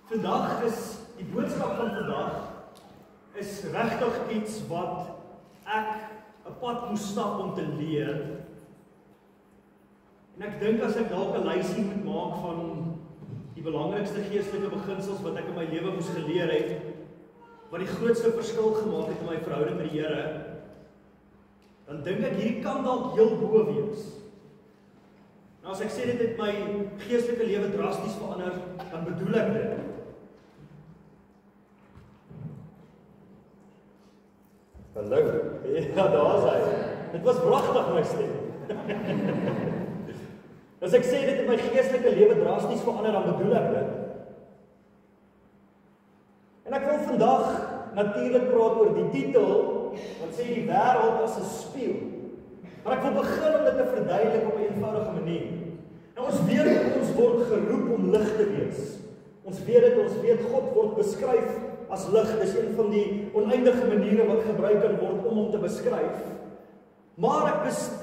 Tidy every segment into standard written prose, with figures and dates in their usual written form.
Vandag is, die boodskap van vandag is regtig iets wat ek 'n pad moes stap om te leer. En ek dink as ek dalk 'n lysie moet maak van die belangrikste geestelike beginsels wat ek in my lewe moes geleer het, wat die grootste verskil gemaak het in my verhouding met die Here, dan dink ek hierdie kan dalk heel bo wees. Nou as ek sê dit het my geestelike lewe drasties verander, dan bedoel ek dit. Hallo, ja, daar is hy. Dit was pragtig my stem. As ek sê dit het my geestelike lewe drasties verander, dan bedoel ek dit. En ek wil vandag natuurlik praat oor die titel, wat sê die wêreld as 'n spieël. Maar ek wil begin om dit te verduidelik op 'n eenvoudige manier. Nou ons weet ons word geroep om lig te wees. Ons weet God word beskryf as lig. Dis een van die oneindige maniere wat gebruik kan word om hom te beskryf. Maar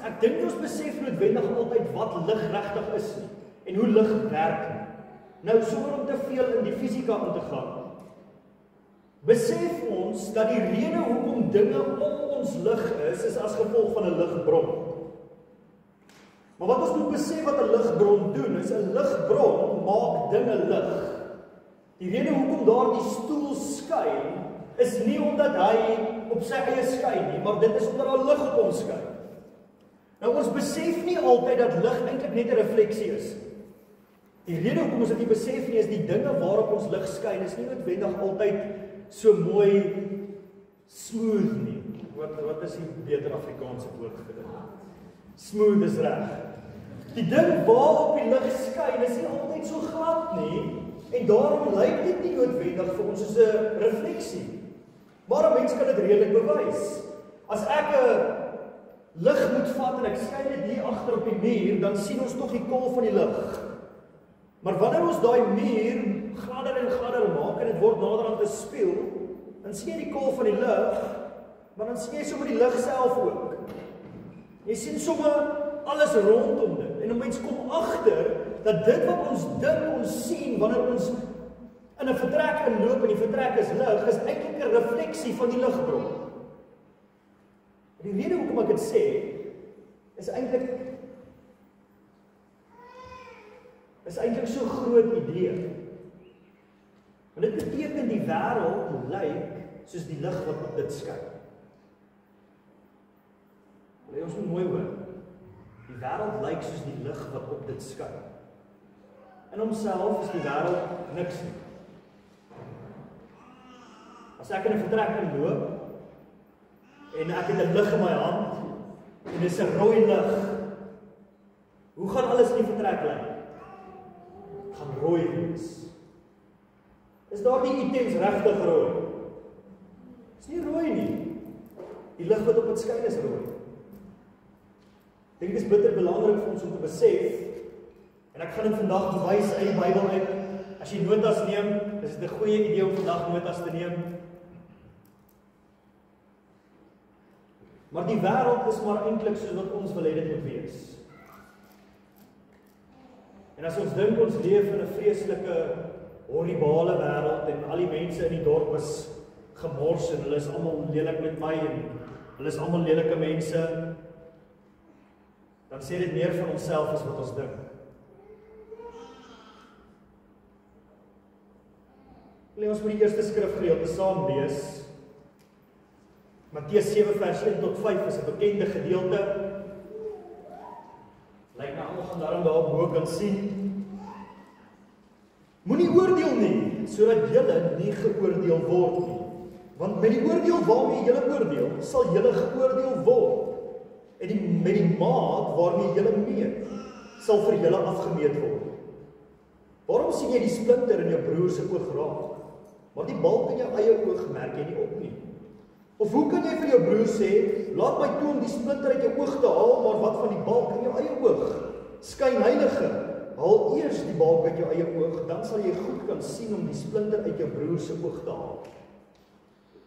ek dink ons besef noodwendig altyd wat lig regtig is nie en hoe lig werk nie. Nou sonder om te veel in die fisika in te gaan, besef ons dat die rede hoekom dinge om ons lig is as gevolg van 'n ligbron. Maar wat ons moet besef wat 'n ligbron doen, is 'n ligbron maak dinge lig. Die rede hoekom daardie stoel skyn, is nie omdat hy op sy eie skyn nie, maar dit is omdat daar lig op hom skyn. Nou ons besef nie altyd dat lig eintlik net 'n refleksie is. Die rede hoekom ons dit nie besef nie, is die dinge waarop ons lig skyn, is nie noodwendig altyd so mooi smooth nie. Wat is die beter Afrikaanse woord vir dit? Smooth is reg. Die ding waarop die lig skyn is nie altyd so glad nie, en daarom lyk dit nie noodwendig vir ons soos 'n refleksie. Maar 'n mens kan dit redelik bewys. As ek 'n lig moet vat en ek skyn dit hier agter op die muur, dan sien ons tog die kol van die lig. Maar wanneer ons daai muur gladder en gladder maak en dit word naderhand 'n spieël, dan sien jy die kol van die lig, maar dan sien jy sommer die lig self ook. Jy sien sommer alles rondom dit. En 'n mens kom agter dat dit wat ons dink ons sien wanneer ons in 'n vertrek inloop en die vertrek is lig, is eintlik 'n refleksie van die ligbron. Die rede hoekom ek dit sê, is eintlik so 'n groot idee. Want dit beteken die wêreld lyk soos die lig wat op dit skyn. Wil jy ons moet mooi hoor? Die wêreld lyk soos die lig wat op dit skyn. In homself is die wêreld niks nie. As ek in 'n vertrek inloop en ek het 'n lig in my hand en dis 'n rooi lig, hoe gaan alles in die vertrek lyk? Gaan rooi wees. Is daardie items regtig rooi? Is nie rooi nie. Die lig wat op dit skyn is rooi. Ek dink dit is bitter belangrik vir ons om te besef, en ek gaan dit vandag bewys uit die Bybel uit. As jy notas neem, is dit 'n goeie idee om vandag notas te neem. Maar die wêreld is maar eintlik soos wat ons wil hê dit moet wees. En as ons dink ons leef in 'n vreeslike, horribale wêreld en al die mense in die dorp is gemors en hulle is almal lelik met my en hulle is almal lelike mense, dan sê dit meer van onsself as wat ons dink. Ons moet die eerste skrifgedeelte saam lees. Matteus 7 vers 1 tot 5 is 'n bekende gedeelte. Lyk nou almal gaan daarom daar bo kan sien. Moenie oordeel nie, sodat julle nie geoordeel word nie. Want met die oordeel waarmee julle oordeel, sal julle geoordeel word. En met die maat waarmee julle meet, sal vir julle afgemeet word. Waarom sien jy die splinter in jou broer se oog raak, maar die balk in jou eie oog merk jy nie op nie? Of hoe kan jy vir jou broer sê, laat my toe om die splinter uit jou oog te haal, maar wat van die balk in jou eie oog? Skynheilige, haal eers die balk uit jou eie oog, dan sal jy goed kan sien om die splinter uit jou broer se oog te haal.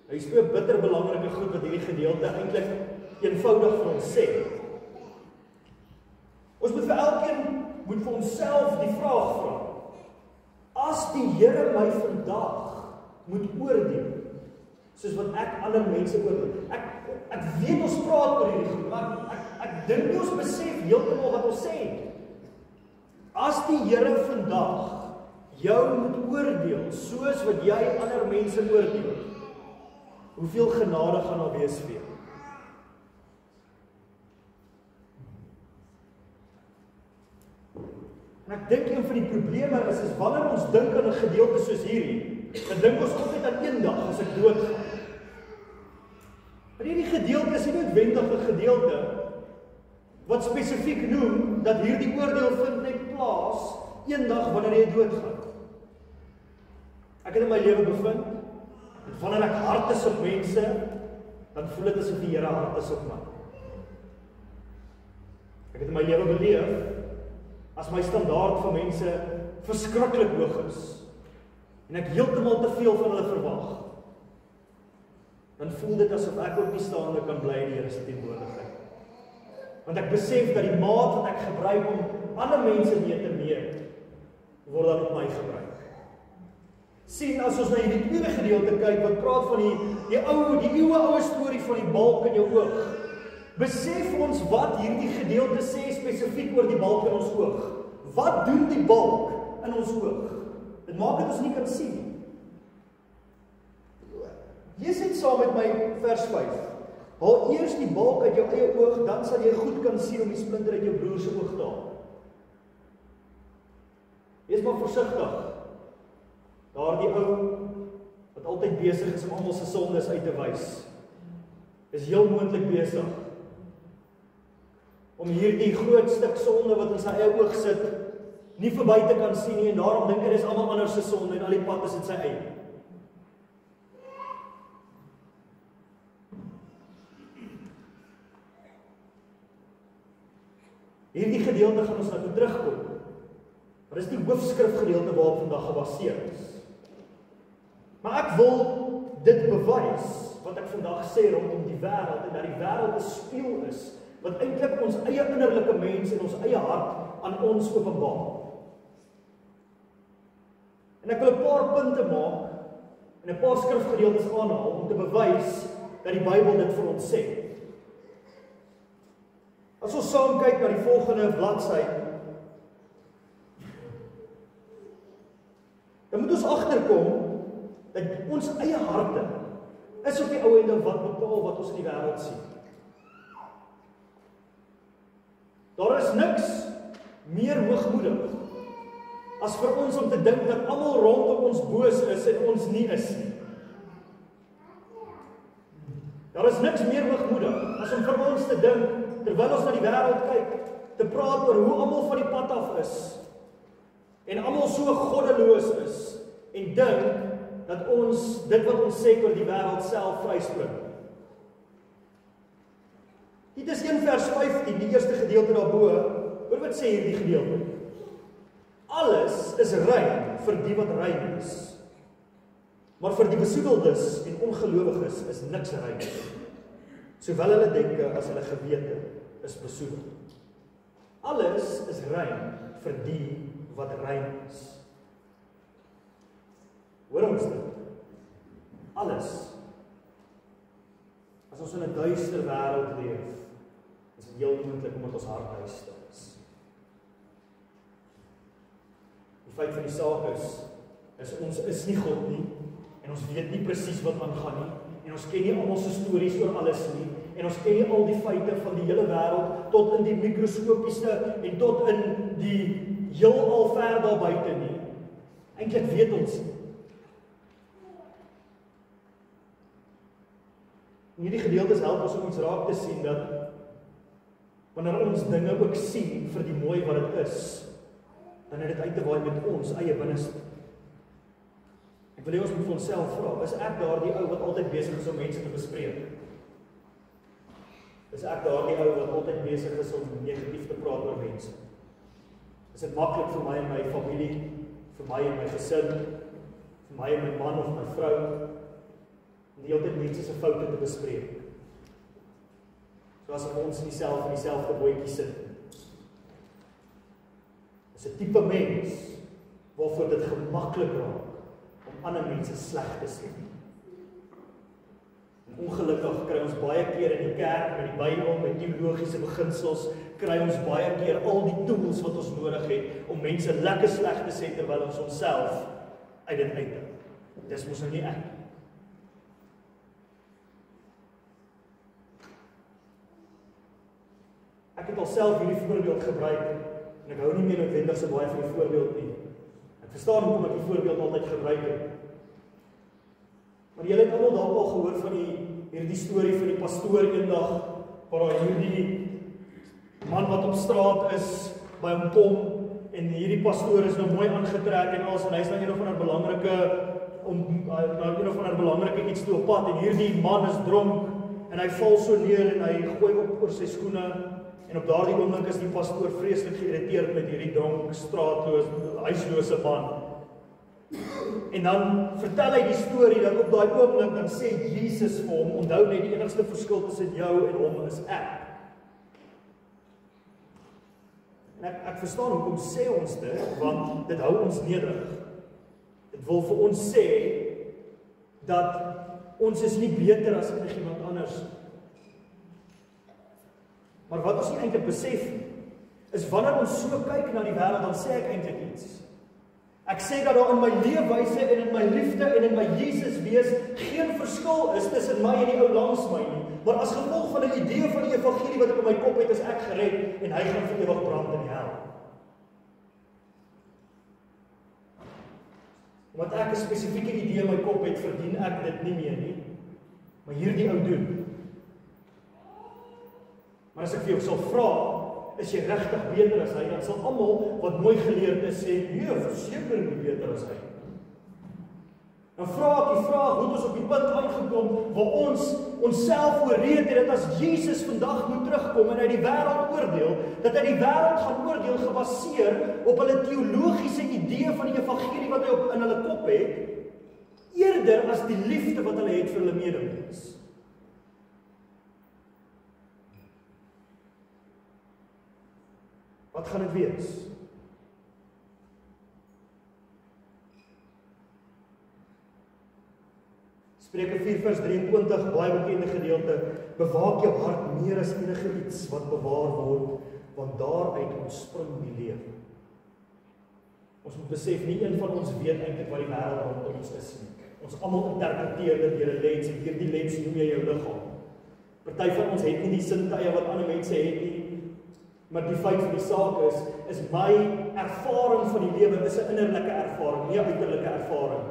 Hy is so bitter belangrike goed wat hierdie gedeelte eintlik eenvoudig vir ons sê. Ons moet vir elkeen moet vir onsself die vraag vra: Here my vandag moet oordeel, soos wat ek ander mense oordeel. Ek weet ons praat oor hierdie goed, maar ek dink ons besef heeltemal wat ons sê. As die Here vandag jou moet oordeel, soos wat jy ander mense oordeel, hoeveel genade gaan daar wees vir jou? En ek dink een van die probleme is wanneer ons dink aan 'n gedeelte soos hierdie, dan dink ons altyd aan eendag as ek doodgaan. Maar hierdie gedeelte is nie noodwendig 'n gedeelte wat spesifiek noem dat hierdie oordeel vind net plaas eendag wanneer jy doodgaan. Ek het in my lewe bevind, dat wanneer ek hard is op mense, dan voel dit asof die Here hard is op my. Ek het in my lewe beleef, as my standaard vir mense verskriklik hoog is, en ek heeltemal te veel van hulle verwag, dan voel dit asof ek ook nie staande kan bly in die Here se teenwoordigheid. Want ek besef dat die maat wat ek gebruik om ander mense mee te meet, word dan op my gebruik. Sien, as ons na hierdie tweede gedeelte kyk, wat praat van die eeue storie van die balk in jou oog, besef ons wat hierdie gedeelte sê spesifiek oor die balk in ons oog. Wat doen die balk in ons oog? Dit maak dit ons nie kan sien nie. Lees dit saam met my vers 5. Haal eers die balk uit jou eie oog, dan sal jy goed kan sien om die splinter uit jou broer se oog te haal. Wees maar versigtig. Daardie ou wat altyd besig is om almal se sondes uit te wys, is heel moontlik besig om hierdie groot stuk sonde wat in sy eie oog sit, nie verby te kan sien nie, en daarom dink hy dis almal anders se sonde en al die pad is in sy eie. Hierdie gedeelte gaan ons nou toe terugkom. Maar dis die hoofskrifgedeelte waarop vandag gebaseer is. Maar ek wil dit bewys wat ek vandag sê rondom die wêreld, en dat die wêreld 'n spieël is wat eintlik ons eie innerlike mens en ons eie hart aan ons openbaar. En ek wil 'n paar punte maak en 'n paar skrifgedeeltes aanhaal om te bewys dat die Bybel dit vir ons sê. As ons saam kyk na die volgende bladsy, dan moet ons agterkom dat ons eie harte is op die ou ende wat bepaal wat ons in die wêreld sien. Daar is niks meer hoogmoedig as vir ons om te dink dat almal rondom ons boos is en ons nie is nie. Daar is niks meer hoogmoedig as om vir ons te dink, terwyl ons na die wêreld kyk, te praat oor hoe almal van die pad af is en almal so goddeloos is en dink dat ons dit wat ons sê oor die wêreld self vryspring. Dit is 1 vers 15, die eerste gedeelte daarbo. Hoor wat sê hierdie gedeelte? Alles is rein vir die wat rein is, maar vir die besoedeldes en ongelowiges is niks rein. Sowel hulle denke as hulle gewete is besoedel. Alles is rein vir die wat rein is. Hoor ons dit? Alles. As ons in 'n duister wêreld leef, is dit heel moontlik omdat ons hart duister is. Die feit van die saak is ons is nie God nie, en ons weet nie presies wat aangaan nie, en ons ken nie almal se stories oor alles nie, en ons ken nie al die feite van die hele wêreld tot in die mikroskopiese en tot in die heelal ver daar buite nie. Eintlik weet ons nie. En hierdie gedeeltes help ons om ons raak te sien dat wanneer ons dinge ook sien vir die mooi wat dit is, dan het dit uit te waai met ons eie binneste. Ek wil hê ons moet vir onsself vra, is ek daardie ou wat altyd besig is om mense te bespreek? Is ek daardie ou wat altyd besig is om negatief te praat oor mense? Is dit maklik vir my en my familie, vir my en my gesin, vir my en my man of my vrou, om die hele tyd mense se foute te bespreek? Soos ons nie self in dieselfde bootjie sit. Is 'n tipe mens waarvoor dit gemaklik raak ander mense sleg te sê nie. En ongelukkig kry ons baie keer in die kerk, met die Bybel, met teologiese beginsels, kry ons baie keer al die tools wat ons nodig het om mense lekker sleg te sê terwyl ons onsself uit dit uithou. Dis mos nou nie ek. Ek het alself hierdie voorbeeld gebruik en ek hou nie meer noodwendig so baie van die voorbeeld nie. Ek verstaan hoekom ek die voorbeeld altyd gebruik het. Maar julle het almal dalk al gehoor van hierdie storie van die pastoor eendag waar daar hierdie man wat op straat is by hom kom en hierdie pastoor is nou mooi aangetrek en alles en hy is nou een of ander belangrike iets toe op pad en hierdie man is dronk en hy val so neer en hy gooi op oor sy skoene en op daardie oomblik is die pastoor vreeslik geïrriteerd met hierdie dronk huislose man. En dan vertel hy die storie dat op daai oomblik dan sê Jesus vir hom, onthou net die enigste verskil tussen jou en hom is ek. En ek verstaan hoekom sê ons dit, want dit hou ons nederig. Dit wil vir ons sê dat ons is nie beter as enigiemand anders. Maar wat ons nie eintlik besef nie, is wanneer ons so kyk na die wêreld, dan sê ek eintlik iets. Ek sê dat daar in my leefwyse en in my liefde en in my Jesus wees geen verskil is tussen my en die ou langs my nie. Maar as gevolg van 'n idee van die evangelie wat ek in my kop het, is ek gered en hy gaan vir ewig brand in die hel. Omdat ek 'n spesifieke idee in my kop het, verdien ek dit nie meer nie. Maar hierdie ou doen. Maar as ek vir jou sal vra, is jy regtig beter as hy, dan sal almal wat mooi geleerd is sê, nee, verseker nie beter as hy. Dan vra ek die vraag, hoe het ons op die punt aangekom, waar ons onsself oorreed het, dat as Jesus vandag moet terugkom en hy die wêreld oordeel, dat hy die wêreld gaan oordeel gebaseer op hulle teologiese idee van die evangelie wat hy in hulle kop het, eerder as die liefde wat hulle het vir hulle medemens. Wat gaan dit wees? Spreuke 4 vers 23, baie bekende gedeelte, bewaak jou hart meer as enige iets wat bewaar word, want daaruit ontspring die lewe. Ons moet besef, nie een van ons weet eintlik wat die wêreld rondom ons is nie. Ons almal interpreteer dit deur 'n lens en hierdie lens noem jy jou liggaam. Party van ons het nie die sintuie wat ander mense het nie. Maar die feit van die saak is my ervaring van die lewe is 'n innerlike ervaring, nie 'n uiterlike ervaring.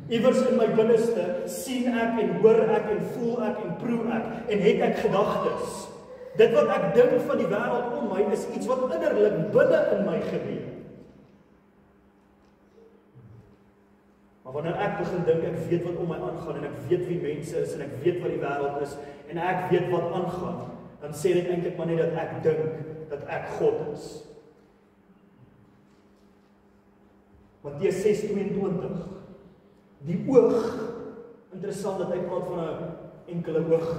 Iewers in my binneste sien ek en hoor ek en voel ek en proe ek en het ek gedagtes. Dit wat ek dink van die wêreld om my is iets wat innerlik binne in my gebeur. Maar wanneer ek begin dink ek weet wat om my aangaan en ek weet wie mense is en ek weet wat die wêreld is en ek weet wat aangaan, dan sê dit eintlik maar net dat ek dink dat ek God is. Matteus 6:22. Die oog, interessant dat hy praat van 'n enkele oog.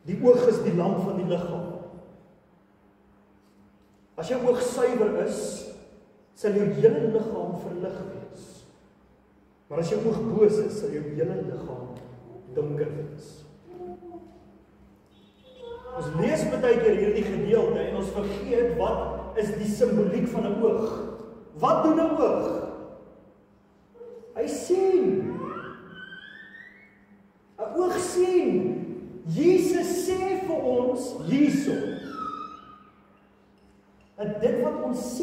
Die oog is die lamp van die liggaam. As jou oog suiwer is, sal jou hele liggaam verlig wees. Maar as jou oog boos is, sal jou hele liggaam donker wees. Ons lees baie keer hierdie gedeelte en ons vergeet wat is die simboliek van 'n oog. Wat doen 'n oog? Hy sien. 'n Oog sien. Jesus sê vir ons hierso dat dit wat ons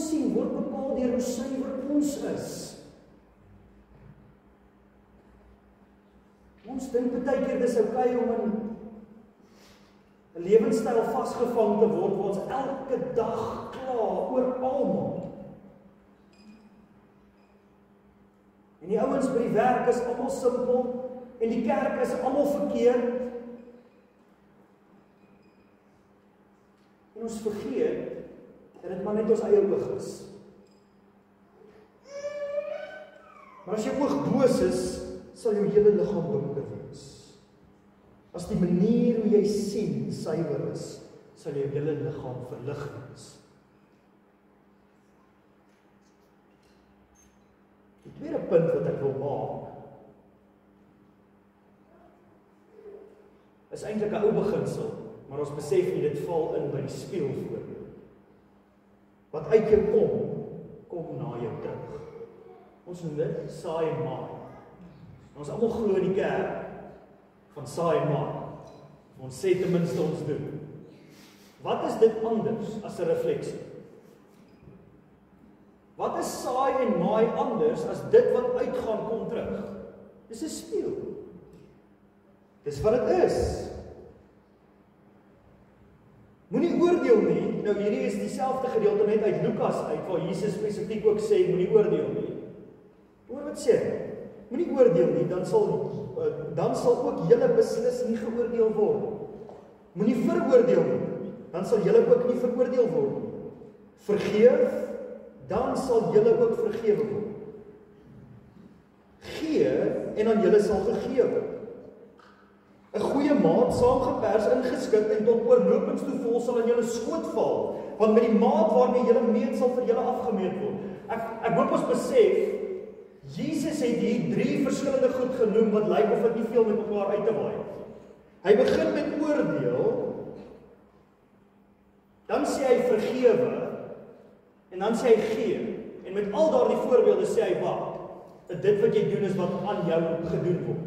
sien word bepaal deur hoe suiwer ons is. Ons dink baie keer dis oukei om in 'n lewenstyl vasgevang te word waar ons elke dag kla oor almal. En die ouens by die werk is almal simpel en die kerk is almal verkeerd. En ons vergeet dat dit maar net ons eie oog is. Maar as jou oog boos is, sal jou hele liggaam donker wees. As die manier hoe jy sien suiwer is, sal jou hele liggaam verlig wees. Die tweede punt wat ek wil maak, is eintlik 'n ou beginsel, maar ons besef nie, dit val in by die spieël voorbeeld. Wat uit jou kom na jou terug. Ons noem dit saai en maai. Ons almal glo in die kerk van saai en maai. Ons sê ten minste ons doen. Wat is dit anders as 'n refleksie? Wat is saai en maai anders as dit wat uitgaan kom terug? Dis 'n spieël. Dis wat dit is. Moenie oordeel nie. Nou hierdie is dieselfde gedeelte net uit Lukas uit waar Jesus spesifiek ook sê moenie oordeel nie. Hoor wat sê hy? Moenie oordeel nie, dan sal ook julle beslis nie geoordeel word. Moenie veroordeel nie, dan sal julle ook nie veroordeel word nie. Vergeef, dan sal julle ook vergewe word. Gee en aan julle sal gegee word. 'n Goeie maat saamgepers, ingeskik en tot oorlopings toe vol sal in julle skoot val, want met die maat waarmee julle meet sal vir julle afgemeet word. Ek hoop ons besef, Jesus het hier 3 verskillende goed genoem wat lyk of dit nie veel met mekaar uit te waai. Hy begin met oordeel, dan sê hy vergewe, en dan sê hy gee. En met al daardie voorbeelde sê hy wat? Dat dit wat jy doen is wat aan jou gedoen word.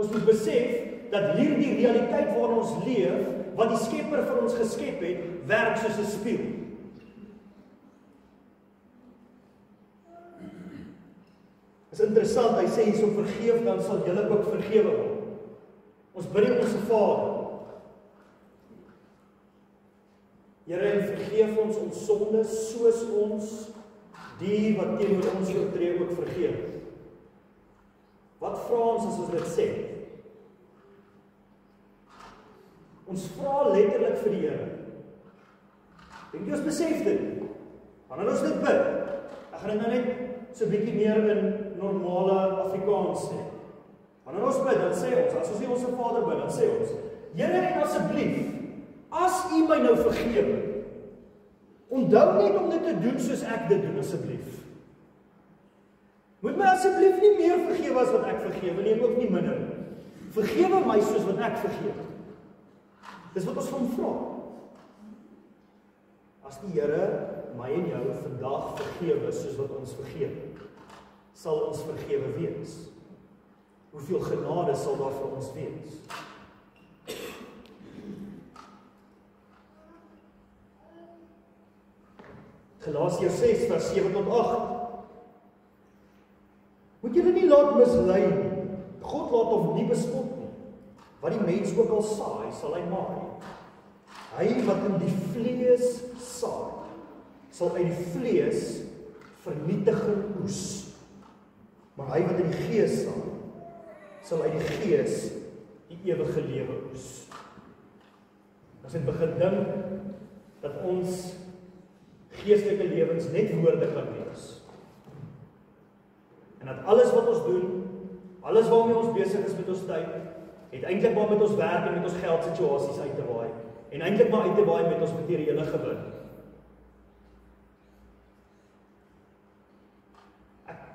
Ons moet besef dat hierdie realiteit waarin ons leef, wat die Skepper vir ons geskep het, werk soos 'n spieël. Is interessant, hy sê hierso vergeef, dan sal julle ook vergewe word. Ons bid die Onse Vader. Here, en vergeef ons sondes soos ons die wat teenoor ons oortree ook vergeef. Wat vra ons as ons dit sê? Ons vra letterlik vir die Here. Dink jy ons besef dit? Wanneer ons dit bid, ek gaan dit nou net so 'n bietjie meer in normale Afrikaans sê. Wanneer ons bid, dan sê ons, as ons nie Onse Vader bid, dan sê ons, Here, en asseblief, as U my nou vergewe, onthou net om dit te doen soos ek dit doen, asseblief. Moet my asseblief nie meer vergewe as wat ek vergewe nie, en ook nie minder. Vergewe my soos wat ek vergewe. Dis wat ons van vra. As die Here my en jou vandag vergewe soos wat ons vergewe, sal ons vergewe wees. Hoeveel genade sal daar vir ons wees? Galasiërs 6 vers 7 tot 8. Moet julle nie laat mislei nie. God laat hom nie bespot nie. Wat die mens ook al saai, sal hy maai. Hy wat in die vlees saai, sal uit die vlees vernietiging oes. Maar hy wat in die gees saai, sal uit die gees die ewige lewe oes. As ek begin dink dat ons geestelike lewens net woorde kan wees. En dat alles wat ons doen, alles waarmee ons besig is met ons tyd, het eintlik maar met ons werk en met ons geldsituasies uit te waai. En eintlik maar uit te waai met ons materiële gewin.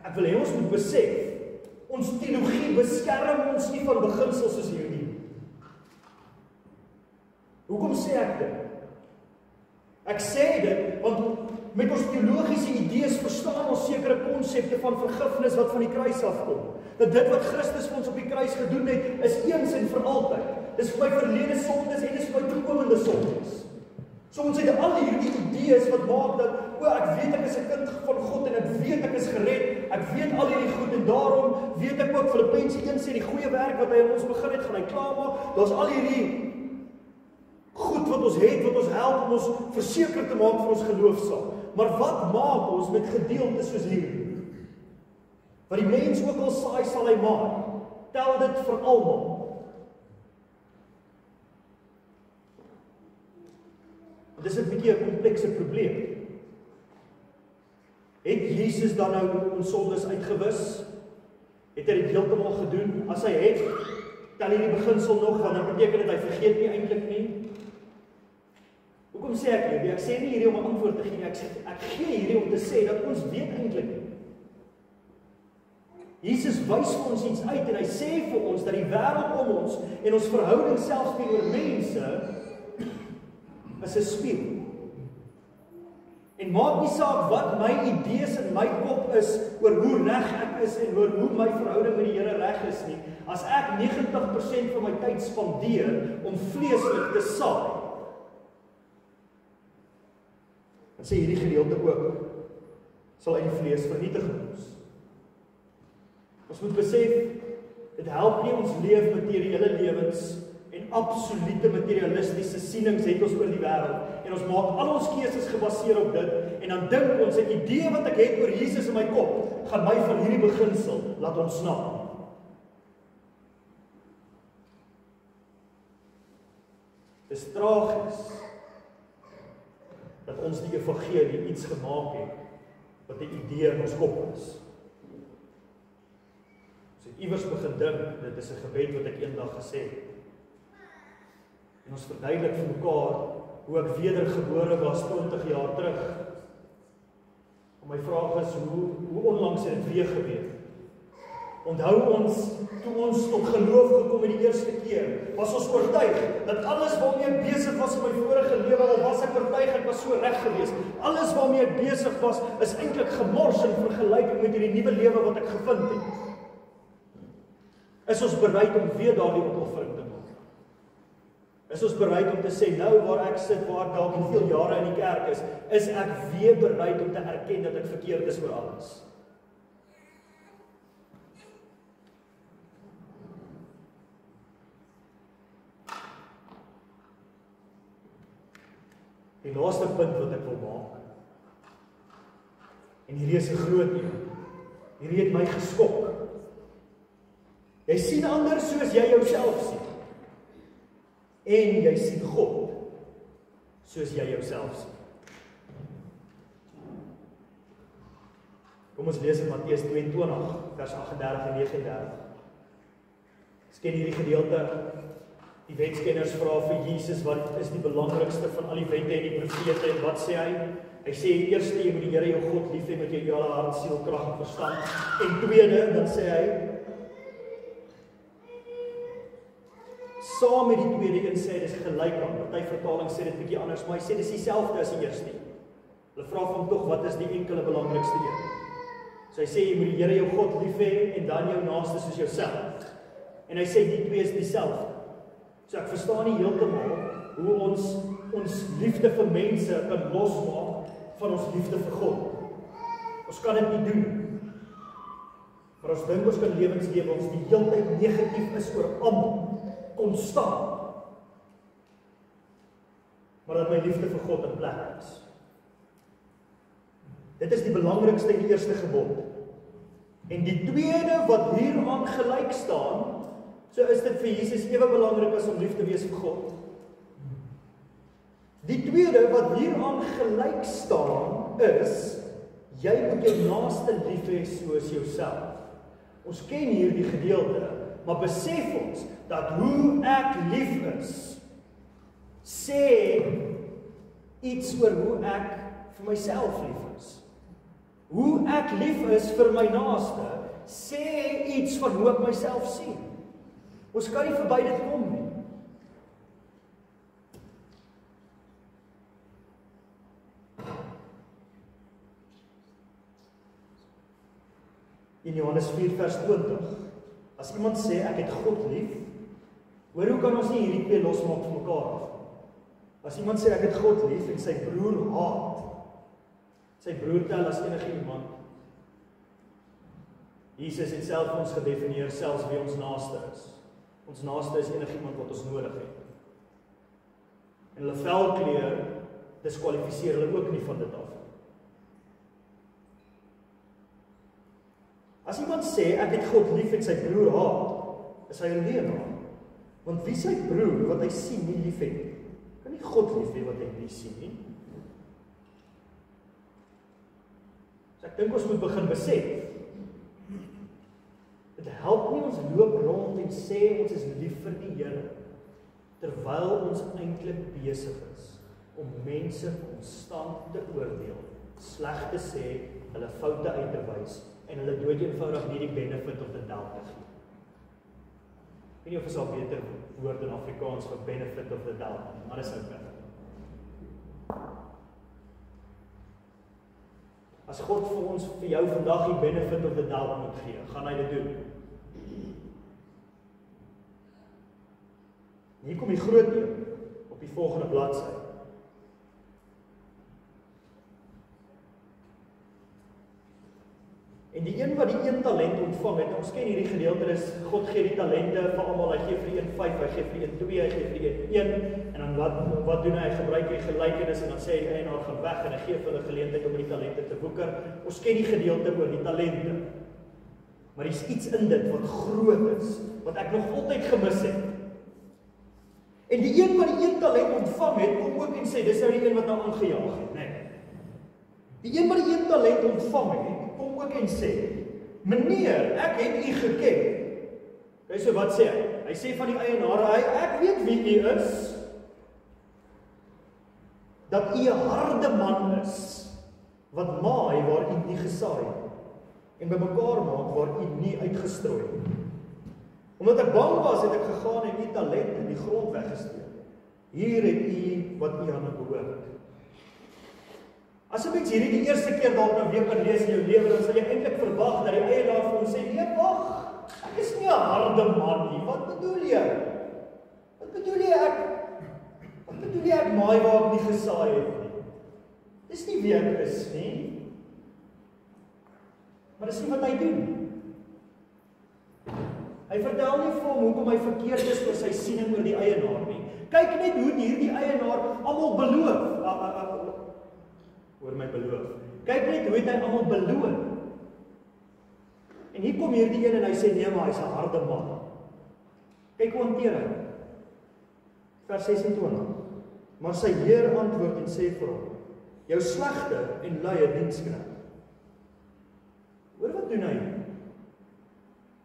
Ek wil hê ons moet besef, ons teologie beskerm ons nie van beginsels soos hierdie. Hoekom sê ek dit? Ek sê dit, want met ons teologiese idees verstaan ons sekere konsepte van vergifnis wat van die kruis afkom. Dat dit wat Christus vir ons op die kruis gedoen het, is eens en vir altyd. Dis vir my verlede sondes en dis vir my toekomende sondes. So ons het al hierdie idees wat maak dat, ek weet ek is 'n kind van God en ek weet ek is gered, ek weet al hierdie goed en daarom weet ek ook Filippense 1 sê die goeie werk wat hy in ons begin het, gaan hy klaarmaak. Daar's al hierdie goed wat ons het, wat ons help om ons verseker te maak vir ons geloofsaak. Maar wat maak ons met gedeeltes soos hierdie? Wat die mens ook al saai, sal hy maai. Tel dit vir almal. Dis 'n bietjie 'n komplekse probleem. Het Jesus dan nou ons sondes uitgewis? Het hy dit heeltemal gedoen? As hy het, tel hy die beginsel nog, want dan beteken dit hy vergeet nie eintlik nie. Hoekom sê ek hierdie? Ek sê nie hierdie om 'n antwoord te gee nie, ek gee hierdie om te sê dat ons weet eintlik nie. Jesus wys vir ons iets uit en hy sê vir ons dat die wêreld om ons en ons verhouding selfs teenoor mense is 'n spieël. En maak nie saak wat my idees in my kop is oor hoe reg ek is en oor hoe my verhouding met die Here reg is nie, as ek 90% van my tyd spandeer om vleeslik te saai. Dan sê hierdie gedeelte ook, sal uit die vlees vernietig ons. Ons moet besef, dit help nie ons leef materiële lewens en absolute materialistiese sienings het ons oor die wêreld en ons maak al ons keuses gebaseer op dit en dan dink ons 'n idee wat ek het oor Jesus in my kop gaan my van hierdie beginsel laat ontsnap. Dit is tragies dat ons die evangelie iets gemaak het wat 'n idee in ons kop is. Ons het iewers begin dink dit is 'n gebed wat ek eendag gesê het. En ons verduidelik vir mekaar hoe ek wedergebore was 20 jaar terug. En my vraag is, hoe onlangs het dit weer gebeur? Onthou ons, toe ons tot geloof gekom het die eerste keer, was ons oortuig dat alles waarmee ek besig was in my vorige lewe, al was ek oortuig ek was so reg geweest, alles waarmee ek besig was, is eintlik gemors in vergelyking met hierdie nuwe lewe wat ek gevind het. Is ons bereid om weer daardie opoffering te maak? Is ons bereid om te sê, nou waar ek sit, waar ek dalk hoeveel jare in die kerk is ek weer bereid om te erken dat ek verkeerd is oor alles? Die laaste punt wat ek wil maak, en hierdie is 'n groot een, hierdie het my geskok. Jy sien ander soos jy jouself sien. En jy sien God soos jy jouself sien. Kom ons lees in Matteus 22 vers 38 en 39. Ons ken hierdie gedeelte. Die wetskenners vra vir Jesus wat is die belangrikste van al die wette en die profete en wat sê hy? Hy sê eerste jy moet die Here jou God lief hê met jou hele hart, siel, krag en verstand. En tweede dan sê hy saam met die tweede een sê dis gelyk aan. Party vertaling sê dit bietjie anders, maar hy sê dis dieselfde as die eerste. Hulle vra vir hom tog wat is die enkele belangrikste een? So hy sê jy moet die Here jou God lief hê en dan jou naaste soos jouself. En hy sê die twee is dieselfde. So ek verstaan nie heeltemal hoe ons liefde vir mense kan losmaak van ons liefde vir God. Ons kan dit nie doen. Maar ons dink ons kan lewens lewe ons die hele tyd negatief is oor almal, konstant. Maar dat my liefde vir God in plek is. Dit is die belangrikste en die eerste gebod. En die tweede wat hieraan gelyk staan, so is dit vir Jesus ewe belangrik as om lief te wees vir God. Die tweede wat hieraan gelyk staan is, jy moet jou naaste lief hê soos jouself. Ons ken hierdie gedeelte, maar besef ons dat hoe ek lief is, sê iets oor hoe ek vir myself lief is. Hoe ek lief is vir my naaste, sê iets van hoe ek myself sien. Ons kan nie verby dit kom nie. In Johannes 4 vers 20, as iemand sê ek het God lief, hoor hoe kan ons nie hierdie twee losmaak van mekaar af? As iemand sê ek het God lief en sy broer haat, sy broer tel as enige iemand. Jesus het self ons gedefinieer selfs wie ons naaste is. Ons naaste is enigiemand wat ons nodig het. En hulle velkleur diskwalifiseer hulle ook nie van dit af. As iemand sê ek het God lief en sy broer haat, is hy 'n leienaar. Want wie sy broer wat hy sien nie lief het, kan nie God lief hê wat hy nie sien nie. So ek dink ons moet begin besef. Dit help nie ons loop rond en sê ons is lief vir die Here terwyl ons eintlik besig is om mense konstant te oordeel, sleg te sê, hulle foute uit te wys en hulle dood eenvoudig nie die benefit of the doubt te gee. Ek weet nie of is al beter woord in Afrikaans vir benefit of the doubt, maar dis ook. As God vir jou vandag die benefit of the doubt moet gee, gaan hy dit doen. Hier kom die groot ding op die volgende bladsy. En die een wat die een talent ontvang het, ons ken hierdie gedeelte, is God gee die talente vir almal, hy gee vir die een 5, hy gee vir die een 2, hy gee vir die een 1, en dan wat doen hy? Hy gebruik die gelykenis en dan sê hy, die eienaar gaan weg en hy gee vir hulle geleentheid om die talente te woeker. Ons ken die gedeelte oor die talente. Maar daar is iets in dit wat groot is, wat ek nog altyd gemis het. En die een wat die een talent ontvang het, kom ook en sê, dis nou die een wat nou aangejaag het, nee. Die een wat die een talent ontvang het, kom ook en sê, meneer, ek het u geken. Kyk so wat sê hy? Hy sê van die eienaar, ek weet wie u is, dat u 'n harde man is, wat maai waar u nie gesaai het, en bymekaar maak waar u nie uitgestrooi het. Omdat ek bang was, het ek gegaan en u talent in die grond weggesteek. Hier het u wat u aan behoort. As 'n mens hierdie die eerste keer dalk nou weer kan lees in jou lewe, dan sal jy eintlik verwag dat die eienaar vir hom sê, nee, wag, ek is nie 'n harde man nie. Wat bedoel jy? Wat bedoel jy ek maai waar ek nie gesaai het nie? Dis nie wie ek is nie. Maar dis nie wat hy doen. Hy vertel nie vir hom hoekom hy verkeerd is oor sy siening oor die eienaar nie. Kyk net hoe hierdie eienaar almal beloof. Oor my beloof. Kyk net hoe het hy almal beloof. En hier kom hierdie een en hy sê nee, maar hy's 'n harde man. Kyk hoe hanteer hy. Vers 26. Maar sy heer antwoord en sê vir hom, jou slegte en luie diensknegt. Hoor wat doen hy?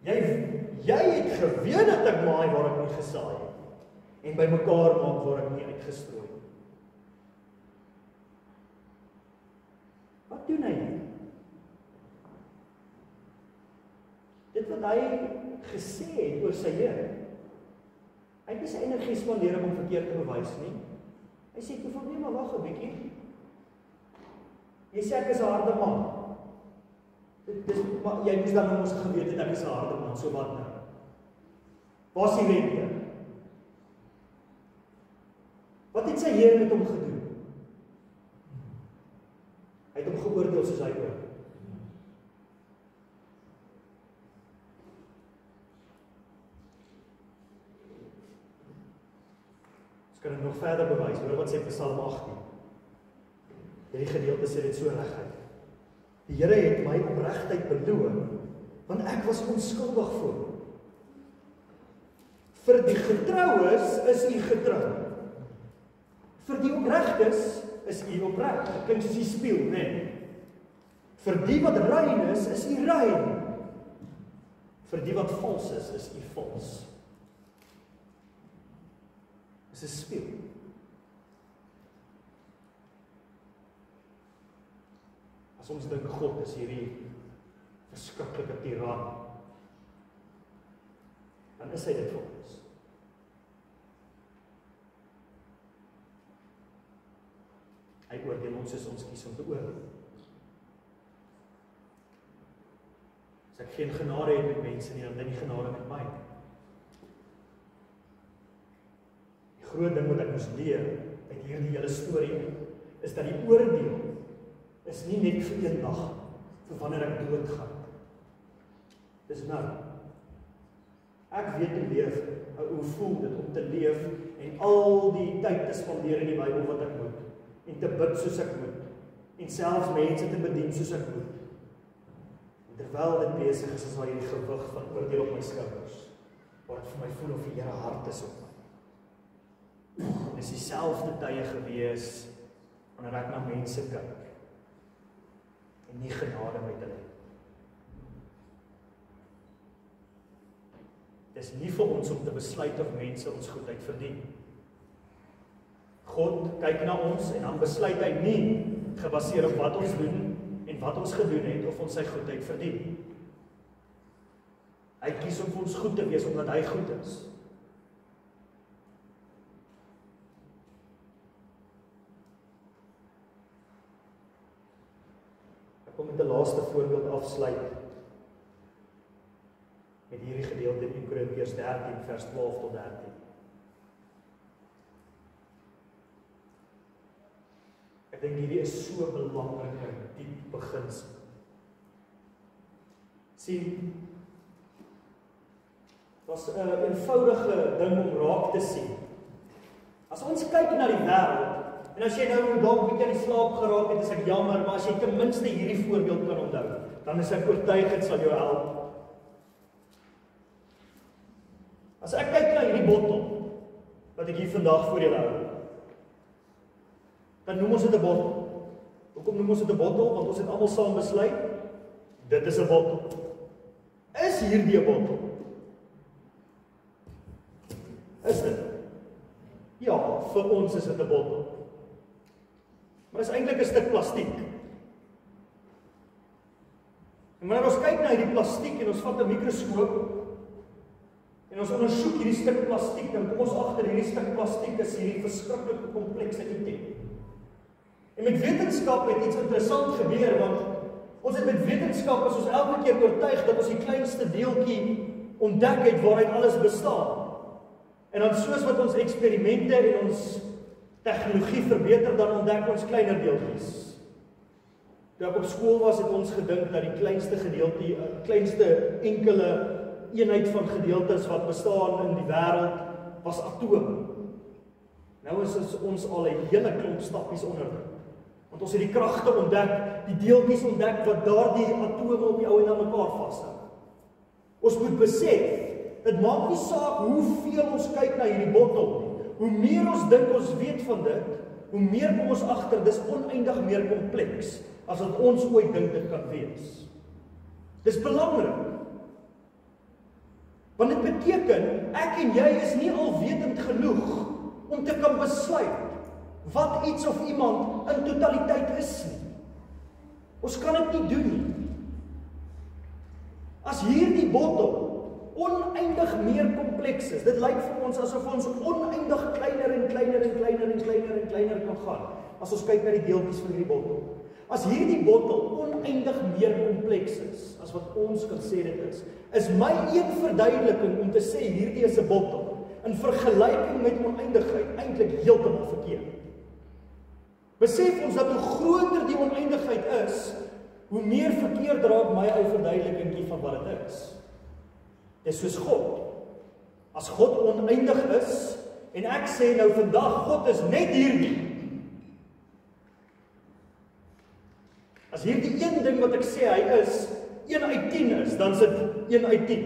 Jy het geweet dat ek maai waar ek nie gesaai het en bymekaar maak waar ek nie uitgestrooi het. Wat doen hy? Dit wat hy gesê het oor sy Here. Hy het nie sy energie spandeer om verkeerd te bewys nie. Hy sê toe van nee, maar wag 'n bietjie. Jy sê ek is 'n harde man. Maar jy moes dan ons geweet het ek is 'n harde man, so wat nou? Waar is die rente? Wat het sy Here met hom gedoen? Hy het hom geoordeel soos hy oordeel. Ons kan dit nog verder bewys. Hoor wat sê Psalm 18. Hierdie gedeelte sê dit so reguit. Die Here het my opregtheid beloon, want ek was onskuldig voor hom. Vir die getroues is u getrou. Vir die opregtes is u opreg. Dit klink soos die spieël, né? Vir die wat rein is u rein. Vir die wat vals is u vals. Dis 'n spieël. As ons dink God is hierdie verskriklike tiran, dan is hy dit vir ons. Hy oordeel ons soos ons kies om te oordeel. As ek geen genade het met mense nie, dan het hy nie genade met my. Die groot ding wat ek moes leer uit hierdie hele storie is dat die oordeel is nie net vir een dag, vir wanneer ek doodgaan. Dis nou. Ek weet hoe leef, hoe voel dit om te leef en al die tyd te spandeer in die Bybel wat ek moet, en te bid soos ek moet, en selfs mense te bedien soos ek moet. En terwyl dit besig is al hierdie gewig van oordeel op my skouers, waar dit vir my voel of die Here hard is op my. En is dieselfde tye gewees, wanneer ek na mense kyk, en nie genade met hulle. Dit is nie vir ons om te besluit of mense ons goedheid verdien. God kyk na ons en dan besluit hy nie gebaseer op wat ons doen en wat ons gedoen het of ons sy goedheid verdien. Hy kies om vir ons goed te wees omdat hy goed is. Ek kom met 'n laaste voorbeeld afsluit met hierdie gedeelte in 1 Korintiërs 13 vers 12 tot 13. Ek dink hierdie is so belangrike diep beginsel. Sien, was 'n eenvoudige ding om raak te sien. As ons kyk na die wêreld, en as jy nou dalk bietjie in slaap geraak het, is ek jammer, maar as jy ten minste hierdie voorbeeld kan onthou, dan is ek oortuig dit sal jou help. As ek kyk na hierdie bottel wat ek hier vandag voor julle hou, dan noem ons dit 'n bottel. Hoekom noem ons dit 'n bottel? Want ons het almal saam besluit, dit is 'n bottel. Is hierdie 'n bottel? Is dit? Ja, vir ons is dit 'n bottel. Maar dit is eintlik 'n stuk plastiek. En wanneer ons kyk na hierdie plastiek en ons vat 'n mikroskoop en ons ondersoek hierdie stuk plastiek, dan kom ons agter hierdie stuk plastiek is hierdie verskriklike komplekse item. En met wetenskap het iets interessant gebeur, want ons het met wetenskap is ons elke keer oortuig dat ons die kleinste deeltjie ontdek het waaruit alles bestaan. En dan soos wat ons eksperimente en ons tegnologie verbeter, dan ontdek ons kleiner deeltjies. Toe ek op skool was, het ons gedink dat die kleinste gedeelte, kleinste enkele eenheid van gedeeltes wat bestaan in die wêreld was atome. Nou is ons al 'n hele klomp stappies onder. Want ons het die kragte ontdek, die deeltjies ontdek wat daardie atome op die ou en aan mekaar vashou. Ons moet besef, dit maak nie saak hoeveel ons kyk na hierdie bottel nie. Hoe meer ons dink ons weet van dit, hoe meer kom ons agter dis oneindig meer kompleks as wat ons ooit dink dit kan wees. Dis belangrik. Want dit beteken, ek en jy is nie alwetend genoeg om te kan besluit wat iets of iemand in totaliteit is nie. Ons kan dit nie doen nie. As hierdie bottel oneindig meer kompleks is, dit lyk vir ons asof ons oneindig kleiner en kleiner en kleiner en kleiner en kleiner kan gaan, as ons kyk na die deeltjies van hierdie bottel. As hierdie bottel oneindig meer kompleks is, as wat ons kan sê dit is my een verduideliking om te sê hierdie is 'n bottel, in vergelyking met oneindigheid, eintlik heeltemal verkeerd. Besef ons dat hoe groter die oneindigheid is, hoe meer verkeerd raak my ou verduidelikingkie van wat dit is. Dit is soos God. As God oneindig is, en ek sê nou vandag, God is net hierdie. As hierdie een ding wat ek sê hy is, 1 uit 10 is, dan is dit 1 uit 10.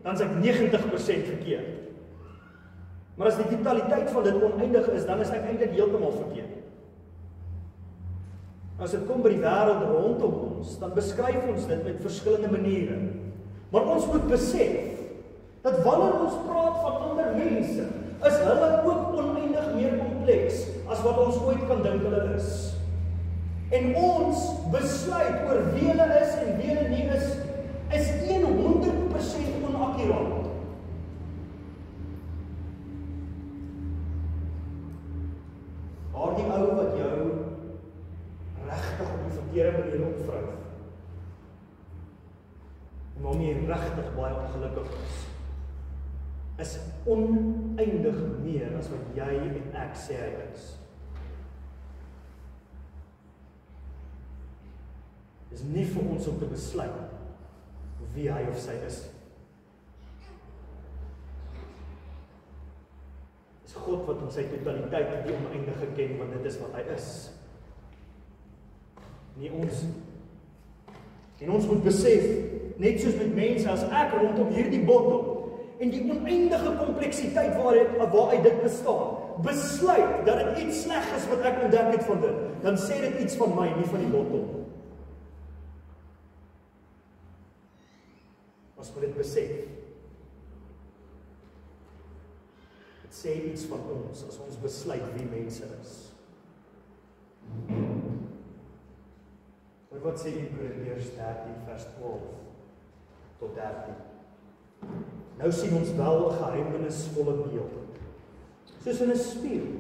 Dan is ek 90% verkeerd. Maar as die totaliteit van dit oneindig is, dan is ek eintlik heeltemal verkeerd. As dit kom by die wêreld rondom ons, dan beskryf ons dit met verskillende maniere. Maar ons moet besef, dat wanneer ons praat van ander mense, is hulle ook oneindig meer kompleks, as wat ons ooit kan dink hulle is. En ons besluit oor wie hulle is en wie hulle nie is 100% onakkuraat. Daardie ou wat jou regtig op die verkeerde manier opvryf, en waarmee jy regtig baie ongelukkig is oneindig meer as wat jy en ek sê hy is. Dis nie vir ons om te besluit wie hy of sy is. Dis God wat in sy totaliteit die oneindige ken, want dit is wat hy is. Nie ons. En ons moet besef, net soos met mense, as ek rondom hierdie bottel en die oneindige kompleksiteit waaruit dit bestaan, besluit dat dit iets sleg is wat ek ontdek het van dit, dan sê dit iets van my, nie van die bottel. Ons moet dit besef. Dit sê iets van ons as ons besluit wie mense is. Maar wat sê in Korintiërs 13 vers 12 tot 13? Nou sien ons wel 'n geheimenisvolle beeld, soos in 'n spieël.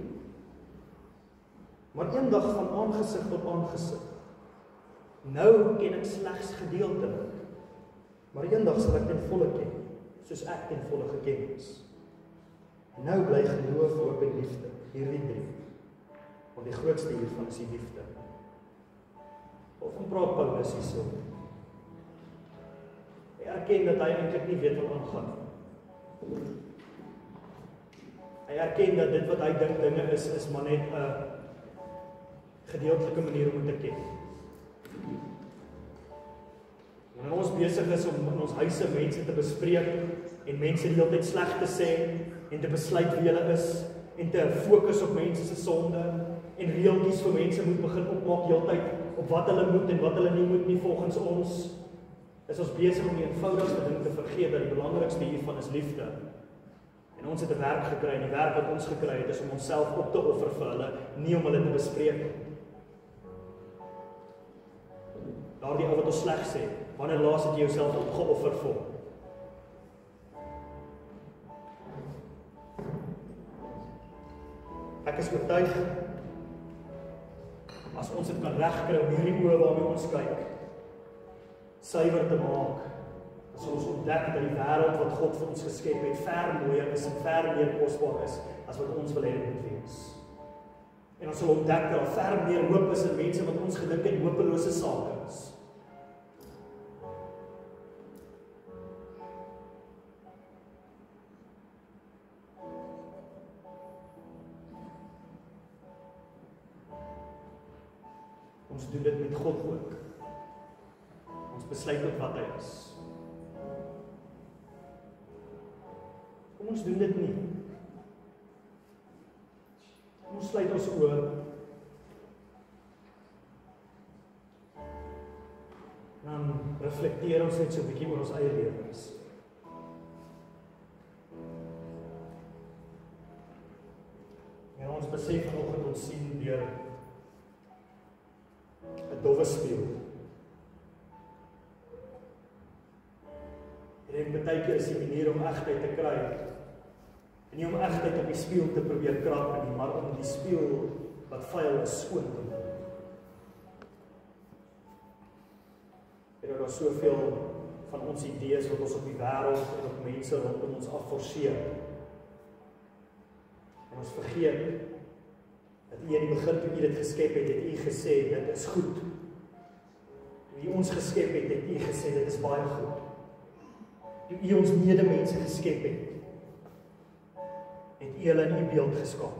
Maar eendag van aangesig tot aangesig. Nou ken ek slegs gedeeltelik, maar eendag sal ek ten volle ken, soos ek ten volle geken is. Nou bly geloof, hoop en liefde, hierdie drie. Want die grootste hiervan is die liefde. Waarvan praat Paulus hierso? Hy erken dat hy eintlik nie weet wat aangaan. Hy erken dat dit wat hy dink dinge is maar net 'n gedeeltelike manier om dit te ken. Wanneer ons besig is om in ons huise mense te bespreek en mense die hele tyd sleg te sê en te besluit wie hulle is en te fokus op mense se sonde en reeltjies vir mense moet begin opmaak heeltyd op wat hulle moet en wat hulle nie moet nie volgens ons, is ons besig om die eenvoudigste ding te vergeet dat die belangrikste hiervan is liefde. En ons het 'n werk gekry en die werk wat ons gekry het is om onsself op te offer vir hulle, nie om hulle te bespreek. Daardie ou wat ons sleg sê, wanneer laas het jy jouself opgeoffer vir hom? Ek is oortuig, as ons dit kan regkry om hierdie oë waarmee ons kyk, suiwer te maak, as ons ontdek dat die wêreld wat God vir ons geskep het, ver mooier is en ver meer kosbaar is, as wat ons wil hê dit moet wees. En ons sal ontdek dat daar ver meer hoop is in mense wat ons gedink het hopelose sake is. Ons doen dit met God ook. Ons besluit ook wat hy is. Kom ons doen dit nie. Ons sluit ons oë. Dan reflekteer ons net so 'n bietjie oor ons eie lewens. En ons besef vanoggend ons sien deur 'n dowwe spieël. En baie keer is die manier om egtheid te kry, en nie om egtheid op die spieël te probeer krap nie, maar om die spieël wat vuil is skoon te maak. En daar is soveel van ons idees wat ons op die wêreld en op mense rondom ons afforceer. En ons vergeet dat U in die begin toe U dit geskep het, het U gesê dit is goed. Toe U ons geskep het, het U gesê dit is baie goed. Toe U ons medemense geskep het, het U hulle in U beeld geskaap.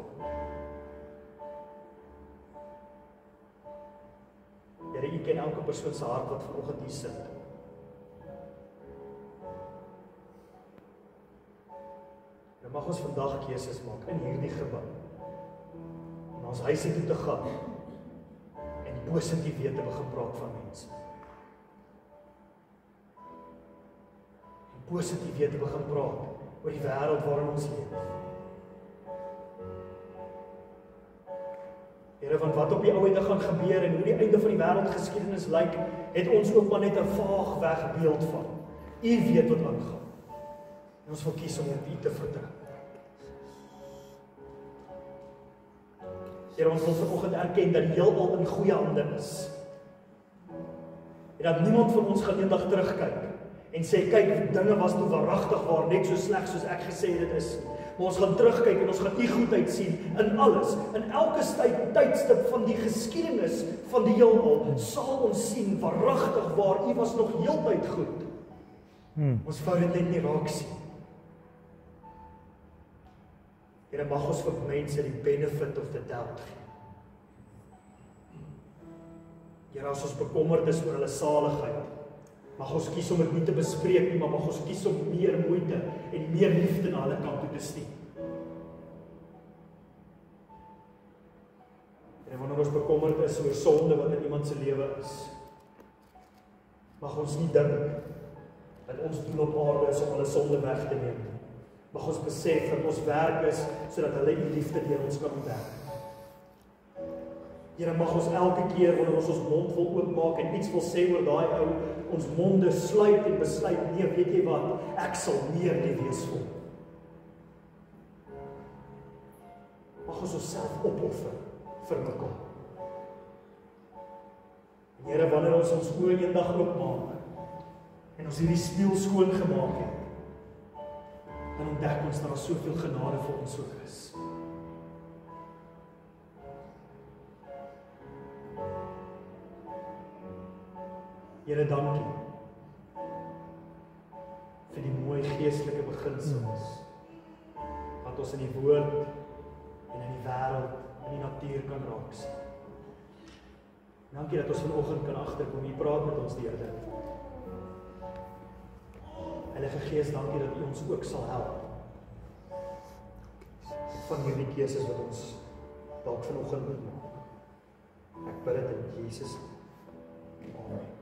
Here, U ken elke persoon se hart wat vanoggend hier sit. En mag ons vandag keuses maak in hierdie gebou. En ons huise toe te gaan en positief weer te begin praat van mense. En positief weer te begin praat oor die wêreld waarin ons leef. Here, want wat op die ou einde gaan gebeur en hoe die einde van die wêreldgeskiedenis lyk, het ons ook maar net 'n vaag weg beeld van. U weet wat aangaan. En ons wil kies om op U te vertrou. Here, ons wil vanoggend erken dat die heelal in goeie hande is. En dat niemand van ons gaan eendag terugkyk en sê, kyk, dinge was toe waaragtig waar net so sleg soos ek gesê dit is. Maar ons gaan terugkyk en ons gaan U goedheid sien in alles, in elke tydstip van die geskiedenis van die heelal, sal ons sien waaragtig waar U was nog heeltyd goed. Ons wou dit net nie raak sien. Here, mag ons vir mense die benefit of the doubt gee. Here, as ons bekommerd is oor hulle saligheid, mag ons kies om dit nie te bespreek nie, maar mag ons kies om meer moeite en meer liefde na hulle kant toe te stuur. En wanneer ons bekommerd is oor sonde wat in iemand se lewe is, mag ons nie dink dat ons doel op aarde is om hulle sonde weg te neem nie, Mag ons besef dat ons werk is sodat hulle U liefde deur ons kan ontdek. Here, mag ons elke keer wanneer ons mond wil oopmaak en iets wil sê oor daai ou, ons monde sluit en besluit, nee, weet jy wat, ek sal meer nie wees vir hom. Mag ons onsself opoffer vir mekaar. En Here, wanneer ons oë eendag oopmaak en ons hierdie spieël skoon gemaak het, dan ontdek ons dat daar soveel genade vir ons ook is. Here, dankie vir die mooi geestelike beginsels wat ons in die woord en in die wêreld, in die natuur kan raak sien. Dankie dat ons vanoggend kan agterkom, U praat met ons deur dit. Heilige Gees, dankie dat U ons ook sal help van hierdie keuses wat ons dalk vanoggend moet maak. Ek bid dit in Jesus naam. Amen.